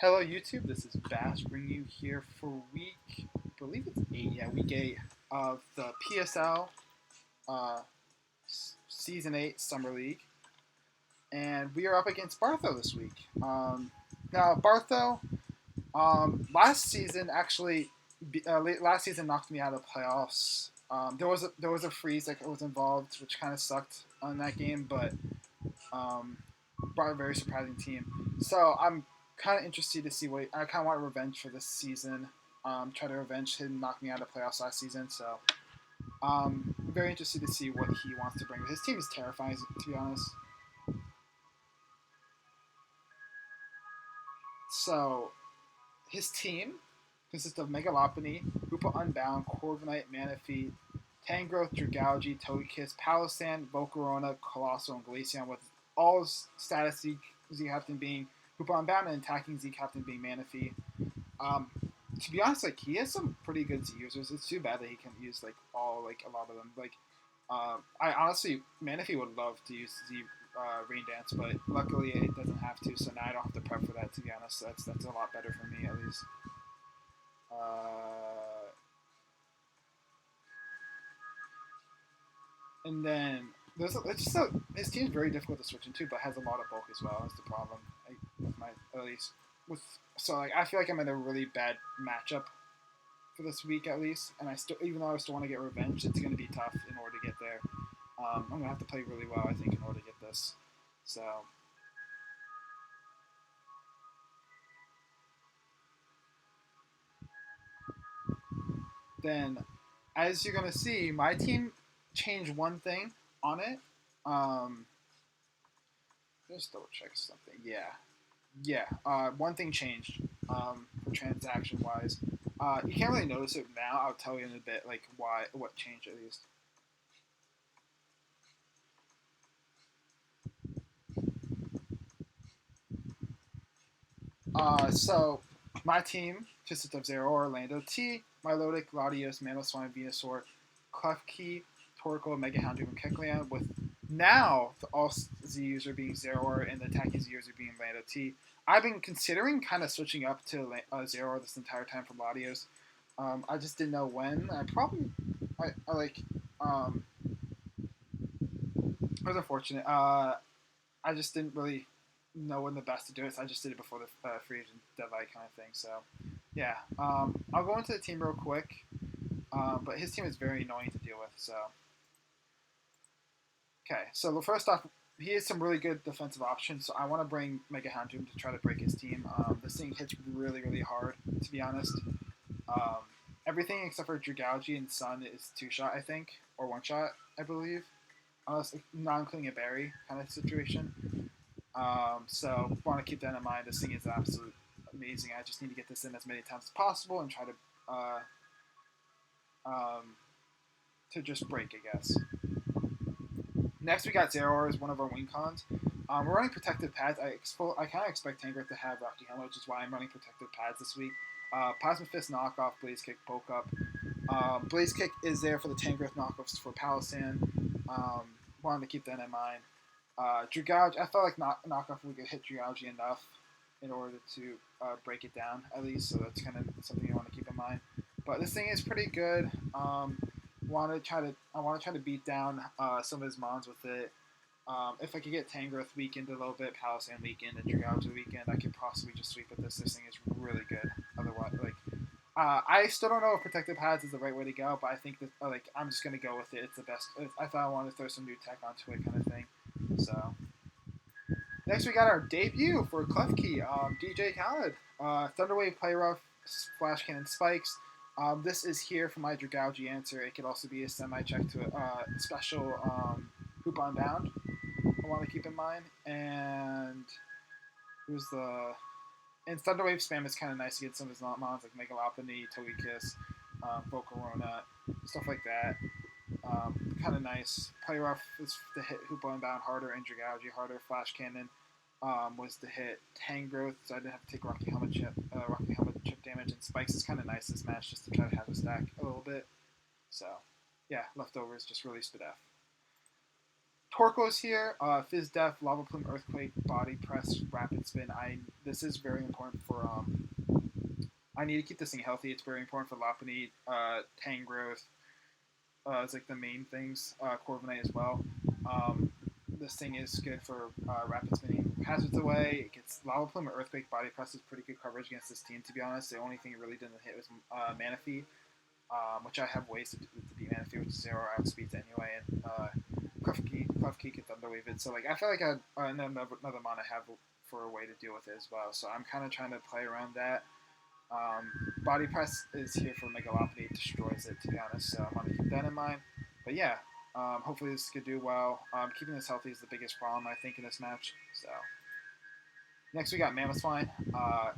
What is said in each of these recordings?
Hello YouTube, this is Bash bringing you here for week, I believe it's 8, yeah, week 8 of the PSL uh, Season 8 Summer League. And we are up against Bartho this week. Now, Bartho, last season actually, last season knocked me out of the playoffs. There was a freeze that was involved, which kind of sucked on that game, but brought a very surprising team. So I'm kind of interested to see what I kind of want revenge for this season. Try to revenge him knocking me out of playoffs last season. So very interested to see what he wants to bring. His team is terrifying, to be honest. So his team consists of Megalopony, Hoopa Unbound, Corviknight, Manaphy, Tangrowth, Dragalge, Togekiss, Palossand, Volcarona, Colossal, and Glaceon, with all status Z Captain being Hoopa Unbound and attacking Z Captain being Manaphy. Um, to be honest, like he has some pretty good Z users. It's too bad that he can't use a lot of them. I honestly, Manaphy would love to use Z Rain Dance, but luckily it doesn't have to. So now I don't have to prep for that. To be honest, that's a lot better for me at least. And then his team's very difficult to switch into, but has a lot of bulk as well. Is the problem with my at least with so like I feel like I'm in a really bad matchup for this week at least, and I still even though I still want to get revenge, it's going to be tough in order to get there. I'm going to have to play really well, I think, in order to get this. So then, as you're going to see, my team changed one thing on it. Um, just double check something. Yeah. One thing changed transaction wise. You can't really notice it now. I'll tell you in a bit, like what changed at least. So my team consists of Zero, Orlando T, Milotic, Latios, Mamoswine, Venusaur, Klefki, Torkoal, Mega Houndoom, and Kecleon, with now the all Z user being Zero and the attacking Z user being Lando T. I've been considering kind of switching up to Zero this entire time from Latios. I just didn't know when. I like, it was unfortunate. I just didn't really know when the best to do it, so I just did it before the free agent deadline kind of thing. So, yeah, I'll go into the team real quick, but his team is very annoying to deal with. So, okay, so first off, he has some really good defensive options. So I want to bring Mega Houndoom to try to break his team. This thing hits really, really hard, to be honest. Um, Everything except for Dragalge and Sun is two shot, I think, or one shot, I believe. Not including a berry kind of situation. So want to keep that in mind. This thing is absolutely amazing. I just need to get this in as many times as possible and try to just break, I guess. Next, we got Zero as one of our wing cons. We're running protective pads. I kind of expect Tangrowth to have Rocky Helmet, which is why I'm running protective pads this week. Plasma Fist knockoff, Blaze Kick, Poke Up. Blaze Kick is there for the Tangrowth knockoffs for Palossand. Wanted to keep that in mind. Dragalge, I felt like knockoff we could hit Dragalge enough in order to break it down at least, so that's kind of something you want to keep in mind. But this thing is pretty good. I want to try to beat down some of his mons with it. If I could get Tangrowth weakened a little bit, Palossand weakened, and Dragalge weakened, I could possibly just sweep with this. This thing is really good. Otherwise, I still don't know if protective pads is the right way to go, but I think that I'm just gonna go with it. It's the best. I thought I wanted to throw some new tech onto it, kind of thing. So next we got our debut for Klefki, DJ Khaled, Thunderwave, Play Rough, Flash Cannon, Spikes. This is here for my Dragalge answer. It could also be a semi-check to a special Hoop on Bound. I want to keep in mind. And who's the and Thunderwave spam is kind of nice to get some of his mons like Megalopony, Togekiss, Volcarona, stuff like that. Kind of nice. Play Rough is to hit Hoopa Unbound harder and Dragalge harder. Flash Cannon was to hit Tangrowth, so I didn't have to take Rocky Helmet chip damage. And Spikes is kind of nice this match just to try to have a stack a little bit. So, yeah, leftovers just really spit F. Torko's here. Fizz Def, Lava Plume, Earthquake, Body Press, Rapid Spin. This is very important for I need to keep this thing healthy. It's very important for Lopunny, Tang Growth. It's like the main things. Corviknight as well. This thing is good for rapid spinning hazards away. It gets Lava Plume or Earthquake. Body Press is pretty good coverage against this team, to be honest. The only thing it really didn't hit was Manaphy, which I have ways to beat Manaphy, which is 0 outspeeds anyway, and Klefki can Thunderwave it. So like I feel like another mon I have for a way to deal with it as well. So I'm kind of trying to play around that. Body Press is here for Mega Lopunny. It destroys it, to be honest. So I'm going to keep that in mind. But yeah, hopefully this could do well. Keeping this healthy is the biggest problem, I think, in this match. So next we got Mamoswine.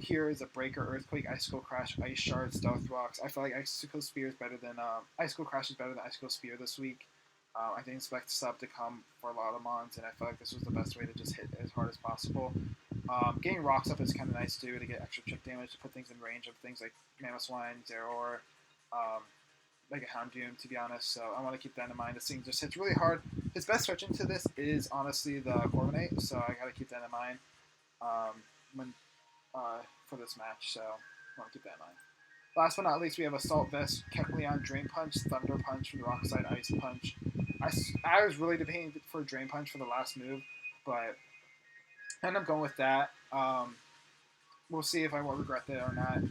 Here is a Breaker, Earthquake, Icicle Crash, Ice Shard, Stealth Rocks. I feel like Icicle Spear is better than Icicle Crash is better than Icicle Spear this week. I didn't expect sub to come for a lot of mons, and I feel like this was the best way to just hit as hard as possible. Getting rocks up is kind of nice too, to get extra chip damage, to put things in range of things like Mamoswine, Zeraor, Mega Houndoom, to be honest. So I want to keep that in mind. This thing just hits really hard. His best switch into this is honestly the Corviknight, so I got to keep that in mind when for this match. So I want to keep that in mind. Last but not least, we have Assault Vest, Kecleon, Drain Punch, Thunder Punch from the Rock Side, Ice Punch. I was really debating for Drain Punch for the last move, but I ended up going with that. We'll see if I will regret that or not.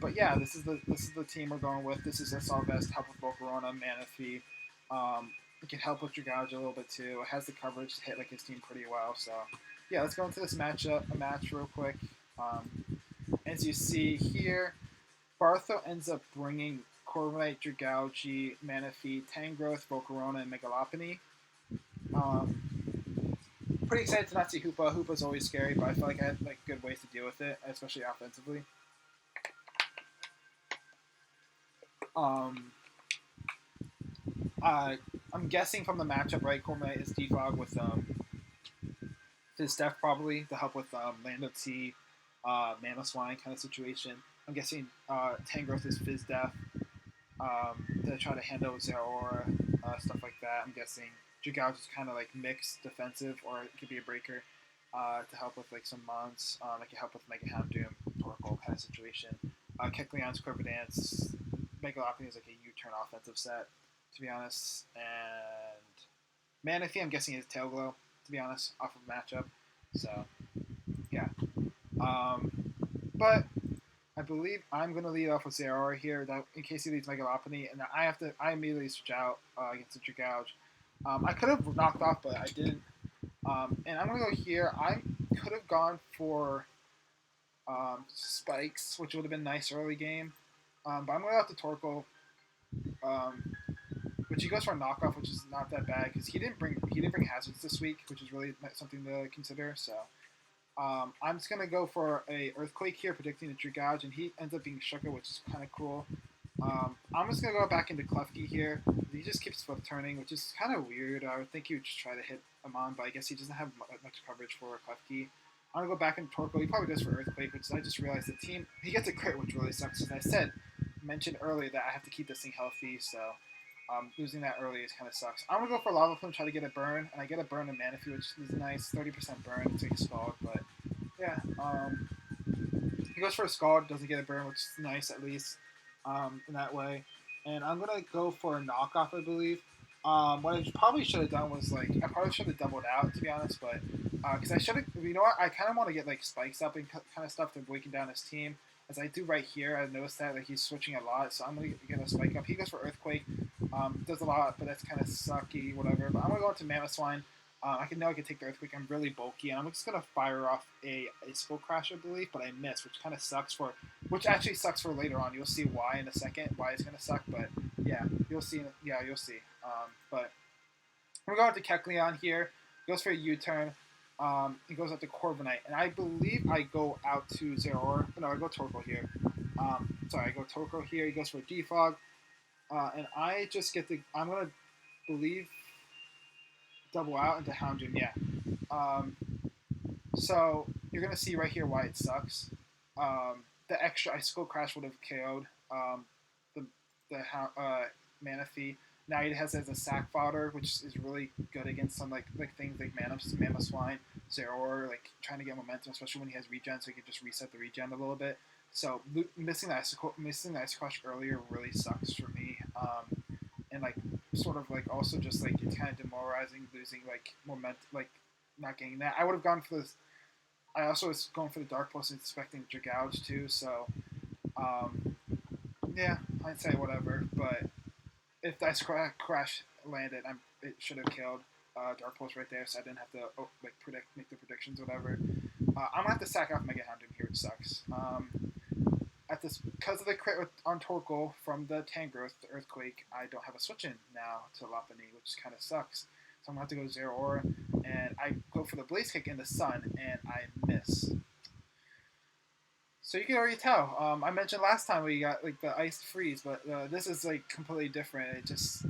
But yeah, this is the team we're going with. This is Assault Vest, help with Volcarona, Manaphy. It can help with Dragouge a little bit too. It has the coverage to hit like his team pretty well. So yeah, let's go into this match real quick. As you see here, Bartho ends up bringing Corviknight, Dragouge, Manaphy, Tangrowth, Volcarona, and Mega Lopunny. Pretty excited to not see Hoopa. Hoopa's always scary, but I feel like I had like good ways to deal with it, especially offensively. I'm guessing from the matchup, right? Corviknight is defog with Fizz Def probably to help with Lando T, Mamoswine kind of situation. I'm guessing Tangrowth is Fizz Def to try to handle Zeraora, stuff like that. I'm guessing Dragouge is kind of like mixed defensive, or it could be a breaker to help with like some mons. It can help with Mega Houndoom, Torkoal kind of situation. Kecleon's Quiver Dance, Mega Lopunny is like a U-turn offensive set, to be honest. And Manaphy, I'm guessing is Tail Glow, to be honest, off of matchup. So yeah. But I believe I'm going to lead off with Zeraora here, that in case he leads Mega Lopunny, and I immediately switch out against the Dragouge. I could have knocked off, but I didn't. And I'm going to go here. I could have gone for Spikes, which would have been nice early game. But I'm going to go out to Torkoal, which he goes for a knockoff, which is not that bad because he didn't bring hazards this week, which is really something to consider. So I'm just going to go for a Earthquake here, predicting the Dragouge, and he ends up being Shuka, which is kind of cool. I'm just going to go back into Klefki here. He just keeps flip turning, which is kind of weird. I would think he would just try to hit him on, but I guess he doesn't have much coverage for Klefki. I'm going to go back into Torkoal. He probably goes for Earthquake, which I just realized the team, he gets a crit, which really sucks. As I mentioned earlier that I have to keep this thing healthy, so losing that early is kind of sucks. I'm going to go for Lava Plume, try to get a burn, and I get a burn in Manaphy, which is nice, 30% burn. It's like a Scald, but yeah. He goes for a Scald, doesn't get a burn, which is nice at least in that way. And I'm going to go for a knockoff, I believe. What I probably should have done was, like, I probably should have doubled out, to be honest, but, because I should have, you know what, I kind of want to get, like, spikes up and kind of stuff to weaken down his team, as I do right here. I've noticed that, like, he's switching a lot, so I'm going to get a spike up. He goes for Earthquake, does a lot, but that's kind of sucky, whatever, but I'm going to go into Mamoswine. I can take the Earthquake. I'm really bulky, and I'm just gonna fire off a Icicle Crash, I believe, but I missed, which kind of sucks which actually sucks for later on. You'll see why in a second, why it's gonna suck, but yeah, you'll see. Yeah, you'll see. But we're going to Kecleon here. Goes for a U-turn. He goes out to Corviknight, and I believe I go out to Zeraora. No, I go Torkoal here. I go Torkoal here. He goes for a Defog, and I just get the. I'm gonna believe. Double out into Houndoom, yeah. So you're gonna see right here why it sucks. The extra Icicle Crash would have KO'd the Manaphy. Now he has as a sack fodder, which is really good against some like things like Mammoth Swine, Zeraor, like trying to get momentum, especially when he has regen, so he can just reset the regen a little bit. So missing the Ice Crush earlier really sucks for me. And like sort of like also just like it's kind of demoralizing losing like momentum, like not getting that. I would have gone for this. I also was going for the Dark Pulse and expecting Dragouge too. So um, yeah, hindsight whatever. But if Dice Crash landed, it should have killed Dark Pulse right there, so I didn't have to like make the predictions, whatever. I'm gonna have to sack off Mega Houndoom here, which sucks. At this because of the crit on Torkoal from the Tangrowth, the Earthquake, I don't have a switch in now to Lopunny, which kind of sucks. So I'm gonna have to go Zero Aura, and I go for the Blaze Kick in the Sun, and I miss. So you can already tell. I mentioned last time we got like the Ice Freeze, but this is like completely different. It just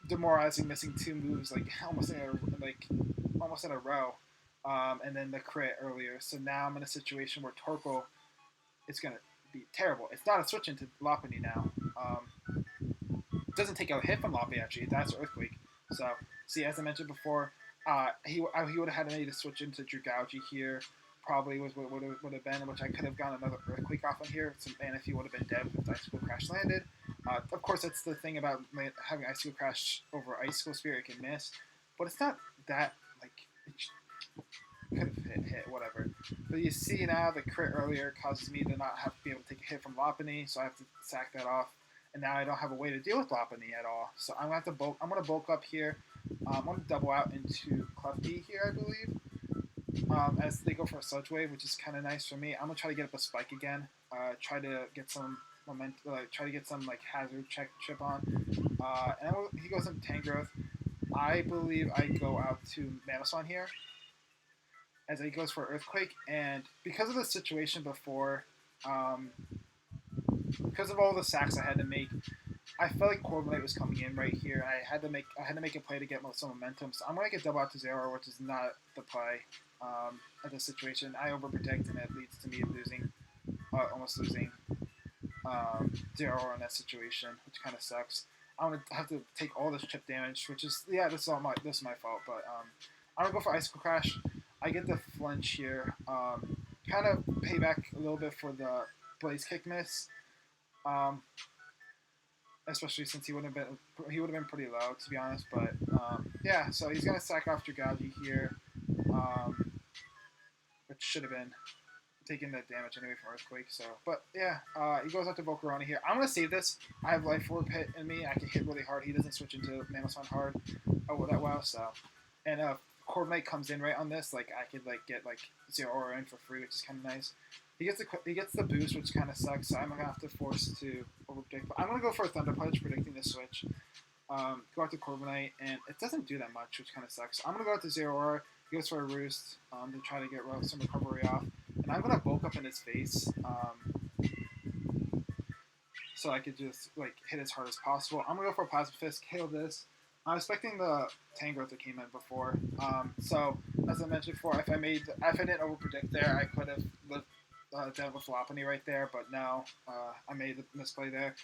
demoralizing, missing two moves like almost in a row, and then the crit earlier. So now I'm in a situation where Torkoal is gonna be terrible. It's not a switch into Lopunny now. It doesn't take a hit from Lopunny actually. That's Earthquake. So see, as I mentioned before, he would have had to need to switch into Dragouge here. Probably was what would have been, which I could have gotten another Earthquake off on here, and if he would have been dead if Icicle Crash landed. Of course, that's the thing about having Icicle Crash over Icicle Spear, it can miss, but it's not that, like, it could have hit, whatever. But you see now, the crit earlier causes me to not have to be able to take a hit from Lopunny, so I have to sack that off, and now I don't have a way to deal with Lopunny at all. So I'm gonna bulk up here. I'm gonna double out into Clefty here, I believe. As they go for a Sludge Wave, which is kind of nice for me. I'm gonna try to get up a Spike again. Try to get some try to get some like hazard chip on. And he goes into Tangrowth. I believe I go out to Mamoswine here, as he goes for Earthquake. And because of the situation before, because of all the sacks I had to make, I felt like Corviknight was coming in right here, and I had to make a play to get some momentum. So I'm gonna get double out to Zero, which is not the play at this situation. I overprotect, and it leads to me losing, almost losing Zero in that situation, which kind of sucks. I'm gonna have to take all this chip damage, which is this is my fault. But I'm gonna go for Icicle Crash. I get the flinch here, kind of pay back a little bit for the Blaze Kick miss. Especially since he would have been pretty low, to be honest. But yeah, so he's gonna sack off Dragouge here, which should have been taking the damage anyway from Earthquake. So, but yeah, he goes out to Volcarona here. I'm gonna save this. I have Life Orb hit in me. I can hit really hard. He doesn't switch into Mamoswine hard. That well. So, and Corviknight comes in right on this. Like I could like get like Zero Aura in for free, which is kind of nice. He gets the boost, which kind of sucks. So I'm gonna have to force to overpredict. But I'm gonna go for a Thunder Punch, predicting this switch. Go out to Corviknight, and it doesn't do that much, which kind of sucks. I'm gonna go out to Zero Aura. He goes for a Roost to try to get some recovery off, and I'm gonna bulk up in his face, so I could just like hit as hard as possible. I'm gonna go for a Plasma Fist, KO this. I'm expecting the Tangrowth that came in before. So as I mentioned before, if I didn't overpredict there, I could have lived down with Lopunny right there, but no, I made the misplay there.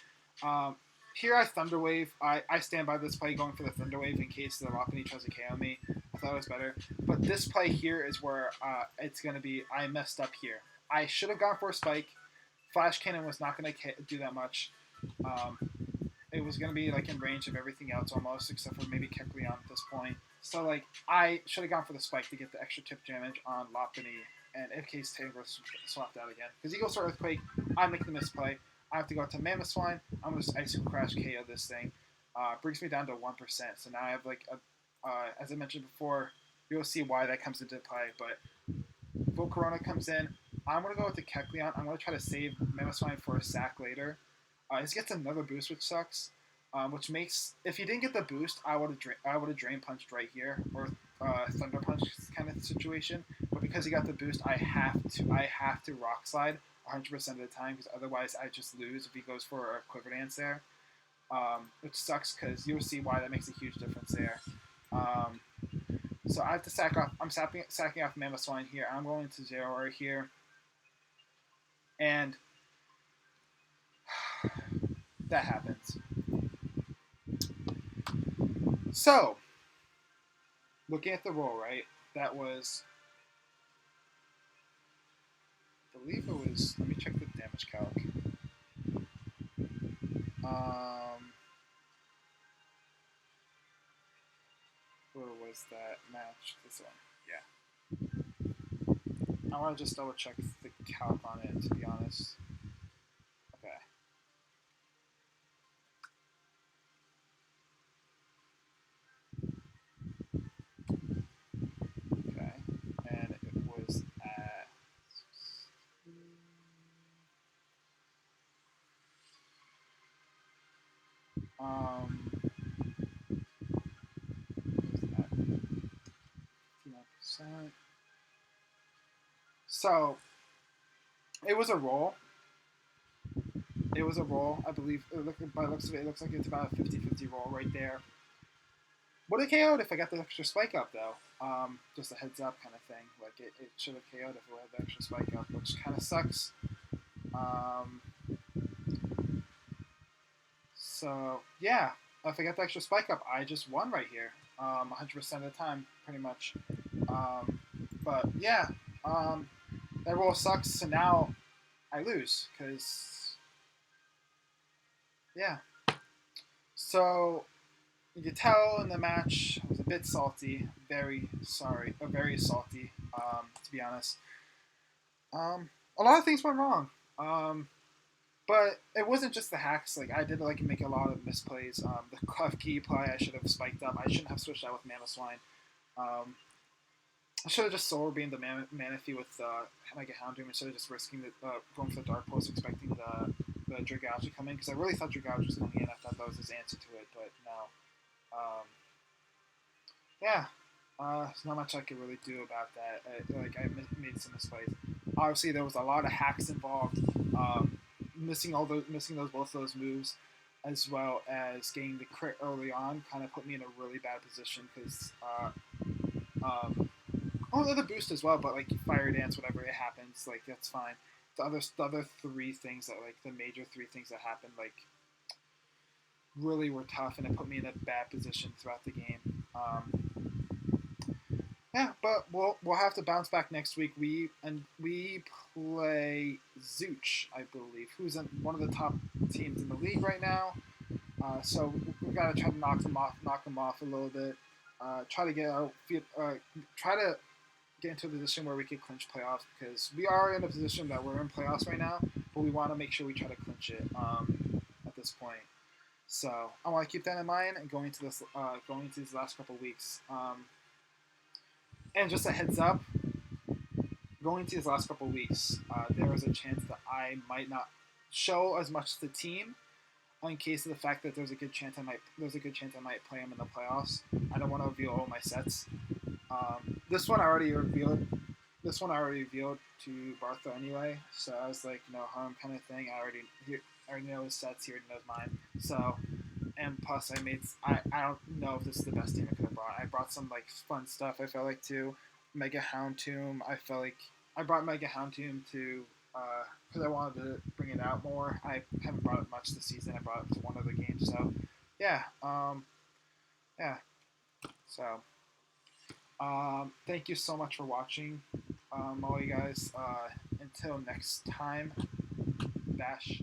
Here I Thunder Wave. I stand by this play going for the Thunder Wave in case the Lopunny tries to KO me. I thought it was better. But this play here is where it's going to be, I messed up here. I should have gone for a Spike. Flash Cannon was not going to do that much. It was going to be like in range of everything else almost, except for maybe Kecleon at this point. So like I should have gone for the Spike to get the extra tip damage on Lopunny, and in case Tangrowth swapped out again. Because he goes for Earthquake, I make the misplay. I have to go to Mamoswine. I'm going to just Icicle Crash KO this thing. Brings me down to 1%. So now I have like as I mentioned before, you'll see why that comes into play. But Volcarona comes in. I'm going to go with the Kecleon. I'm going to try to save Mamoswine for a sack later. This gets another boost, which sucks. Which makes, if he didn't get the boost, I would have Drain Punched right here, or Thunder Punch kind of situation. But because he got the boost, I have to Rock Slide 100% of the time, because otherwise I just lose if he goes for a Quiver Dance there. Which sucks, because you'll see why that makes a huge difference there. So I have to sack off. I'm sacking off Mamoswine here. I'm going to Zero Aura here, and that happens. So, looking at the roll, right? That was, I believe it was. Let me check the damage calc. Where was that match? This one. Yeah. I want to just double check the calc on it, to be honest. Okay. Okay. And it was at. What was that? 59%. So, it was a roll. It was a roll, I believe. By the looks of it, it looks like it's about a 50-50 roll right there. Would have KO'd if I got the extra spike up, though. Just a heads up kind of thing. Like, it should have KO'd if it had the extra spike up, which kind of sucks. So, yeah. If I got the extra spike up, I just won right here. 100% of the time, pretty much. But, yeah. That roll sucks, so now I lose, because, yeah. So, you could tell in the match I was a bit salty, very salty, to be honest. A lot of things went wrong, but it wasn't just the hacks. Like I did make a lot of misplays. The cuff key play I should have spiked up. I shouldn't have switched out with Mana Swine. I should have just Solar Beamed the Manaphy with Mega Houndoom instead of just risking going for the Dark Pulse, expecting the Dragouge to come in, because I really thought Dragouge was coming in. I thought that was his answer to it, but no. Yeah, there's not much I could really do about that. I made some misplays. Obviously, there was a lot of hacks involved. Missing both of those moves, as well as getting the crit early on, kind of put me in a really bad position because. The boost as well, but Fire Dance, whatever, it happens. That's fine. The other three things that the major three things that happened really were tough, and it put me in a bad position throughout the game. Yeah, but we'll have to bounce back next week. We play Zooch, I believe, who's one of the top teams in the league right now. So we gotta try to knock them off a little bit. Try to get into a position where we can clinch playoffs, because we are in a position that we're in playoffs right now, but we want to make sure we try to clinch it at this point. So I want to keep that in mind and going into these last couple of weeks. And just a heads up, going into these last couple of weeks, there is a chance that I might not show as much to the team, in case of the fact that there's a good chance I might play them in the playoffs. I don't want to reveal all my sets. This one I already revealed. This one I already revealed to Bartho anyway, so I was like, no harm kind of thing. I already know his sets. He already knows mine. So, and plus I don't know if this is the best team I could have brought. I brought some fun stuff. I felt like too. Mega Houndtomb. I felt like I brought Mega Houndtomb to because I wanted to bring it out more. I haven't brought it much this season. I brought it to one other game. So, yeah. Yeah. So. Thank you so much for watching, all you guys. Until next time, Bash.